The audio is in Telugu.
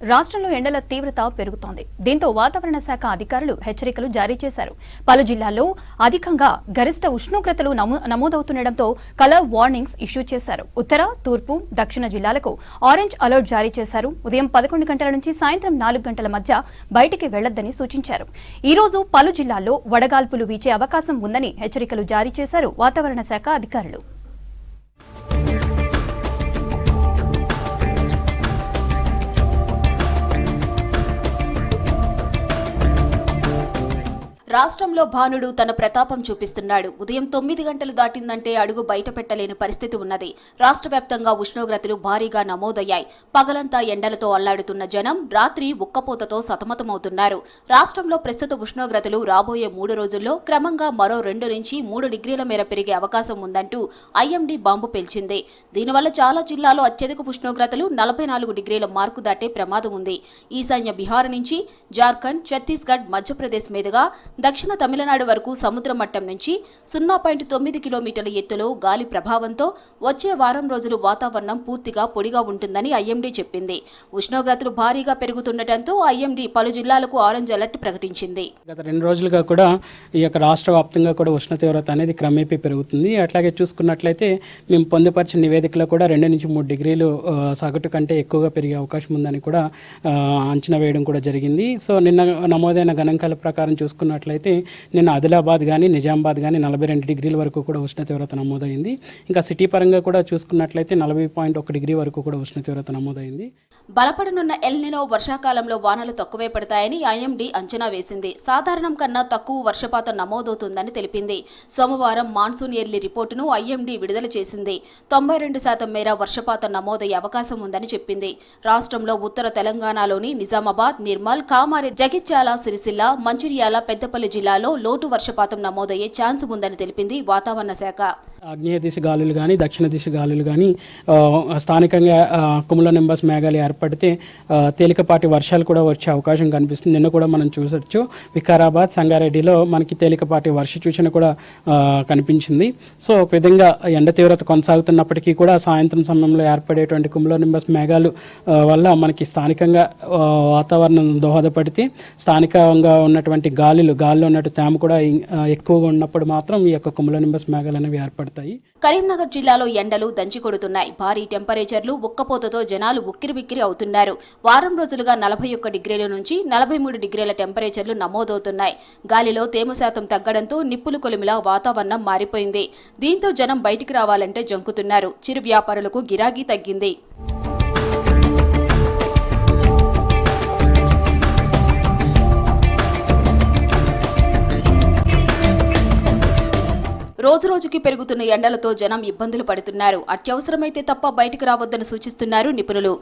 రాష్ట్రంలో ఎండల తీవ్రత పెరుగుతోంది. దీంతో వాతావరణ శాఖ అధికారులు హెచ్చరికలు జారీ చేశారు. పలు జిల్లాల్లో అధికంగా గరిష్ట ఉష్ణోగ్రతలు నమోదవుతుండటంతో కలర్ వార్నింగ్స్ ఇష్యూ చేశారు. ఉత్తర, తూర్పు, దక్షిణ జిల్లాలకు ఆరెంజ్ అలర్ట్ జారీ చేశారు. ఉదయం 11 గంటల నుంచి సాయంత్రం 4 గంటల మధ్య బయటికి వెళ్లొద్దని సూచించారు. ఈ రోజు పలు జిల్లాల్లో వడగాల్పులు వీచే అవకాశం ఉందని హెచ్చరికలు జారీ చేశారు వాతావరణ శాఖ అధికారులు. రాష్ట్రంలో భానుడు తన ప్రతాపం చూపిస్తున్నాడు. ఉదయం 9 గంటలు దాటిందంటే అడుగు బయట పెట్టలేని పరిస్థితి ఉన్నది. రాష్ట్ర వ్యాప్తంగా ఉష్ణోగ్రతలు భారీగా నమోదయ్యాయి. పగలంతా ఎండలతో అల్లాడుతున్న జనం రాత్రి ఉక్కపోతతో సతమతమవుతున్నారు. రాష్ట్రంలో ప్రస్తుత ఉష్ణోగ్రతలు రాబోయే 3 రోజుల్లో క్రమంగా మరో 2 నుంచి 3 డిగ్రీల మేర పెరిగే అవకాశం ఉందంటూ ఐఎండీ బాంబు పేల్చింది. దీనివల్ల చాలా జిల్లాల్లో అత్యధిక ఉష్ణోగ్రతలు 44 డిగ్రీల మార్కు దాటే ప్రమాదం ఉంది. ఈశాన్య బిహార్ నుంచి జార్ఖండ్, ఛత్తీస్గఢ్, మధ్యప్రదేశ్ మీదుగా దక్షిణ తమిళనాడు వరకు సముద్ర మట్టం నుంచి 0.9 కిలోమీటర్ల ఎత్తులో గాలి ప్రభావంతో వచ్చే వారం రోజులు వాతావరణం పూర్తిగా పొడిగా ఉంటుందని ఐఎండీ చెప్పింది. ఉష్ణోగ్రతలు భారీగా పెరుగుతుండటంతో ఐఎండీ పలు జిల్లాలకు ఆరెంజ్ అలర్ట్ ప్రకటించింది. గత 2 రోజులుగా కూడా ఈ యొక్క రాష్ట్ర వ్యాప్తంగా కూడా ఉష్ణ తీవ్రత అనేది క్రమేపీ పెరుగుతుంది. అట్లాగే చూసుకున్నట్లయితే మేము పొందుపరిచిన నివేదికలో కూడా 2 నుంచి 3 డిగ్రీలు సగటు కంటే ఎక్కువగా పెరిగే అవకాశం ఉందని కూడా అంచనా వేయడం కూడా జరిగింది. సో నిన్న నమోదైన గణాంకాల ప్రకారం చూసుకున్నట్లయితే నిన్న ఆదిలాబాద్ కానీ నిజామాబాద్ కానీ 42 డిగ్రీల వరకు కూడా ఉష్ణ తీవ్రత నమోదైంది. ఇంకా సిటీ పరంగా కూడా చూసుకున్నట్లయితే 40.1 డిగ్రీ వరకు కూడా ఉష్ణ తీవ్రత నమోదైంది. బలపడనున్న ఎల్ నినో వర్షాకాలంలో వానలు తక్కువే పడతాయని ఐఎండీ అంచనా వేసింది. సాధారణం కన్నా తక్కువ వర్షపాతం నమోదవుతుందని తెలిపింది. సోమవారం మాన్సూన్ ఎర్లీ రిపోర్టును ఐఎండీ విడుదల చేసింది. 92% మేర వర్షపాతం నమోదయ్యే అవకాశం ఉందని చెప్పింది. రాష్ట్రంలో ఉత్తర తెలంగాణలోని నిజామాబాద్, నిర్మల్, కామారెడ్డి, జగిత్యాల, సిరిసిల్ల, మంచిర్యాల, పెద్దపల్లి జిల్లాలో లోటు వర్షపాతం నమోదయ్యే ఛాన్స్ ఉందని తెలిపింది వాతావరణ శాఖ. ఆగ్నేయ దిశ గాలులు కానీ దక్షిణ దిశ గాలులు కానీ స్థానికంగా కుములోనింబస్ మేఘాలు ఏర్పడితే తేలికపాటి వర్షాలు కూడా వచ్చే అవకాశం కనిపిస్తుంది. నిన్న కూడా మనం చూసొచ్చు వికారాబాద్, సంగారెడ్డిలో మనకి తేలికపాటి వర్ష సూచన కూడా కనిపించింది. సో ఒక విధంగా ఎండ తీవ్రత కొనసాగుతున్నప్పటికీ కూడా సాయంత్రం సమయంలో ఏర్పడేటువంటి కుములోనింబస్ మేఘాలు వల్ల మనకి స్థానికంగా వాతావరణం దోహదపడితే స్థానికంగా ఉన్నటువంటి గాలిలో ఉన్నట్టు తేమ కూడా ఎక్కువగా ఉన్నప్పుడు మాత్రం ఈ యొక్క కుములోనింబస్ మేఘాలు అనేవి ఏర్పడతాయి. కరీంనగర్ జిల్లాలో ఎండలు దంచికొడుతున్నాయి. భారీ టెంపరేచర్లు, ఉక్కపోతతో జనాలు ఉక్కిరిబిక్కిరి అవుతున్నారు. వారం రోజులుగా 41 డిగ్రీల నుంచి 43 డిగ్రీల టెంపరేచర్లు నమోదవుతున్నాయి. గాలిలో తేమ శాతం తగ్గడంతో నిప్పులు కొలిమిలా వాతావరణం మారిపోయింది. దీంతో జనం బయటికి రావాలంటే జంకుతున్నారు. చిరు వ్యాపారులకు గిరాకీ తగ్గింది. రోజురోజుకి పెరుగుతున్న ఎండలతో జనం ఇబ్బందులు పడుతున్నారు. అత్యవసరమైతే తప్ప బయటకు రావద్దని సూచిస్తున్నారు నిపుణులు.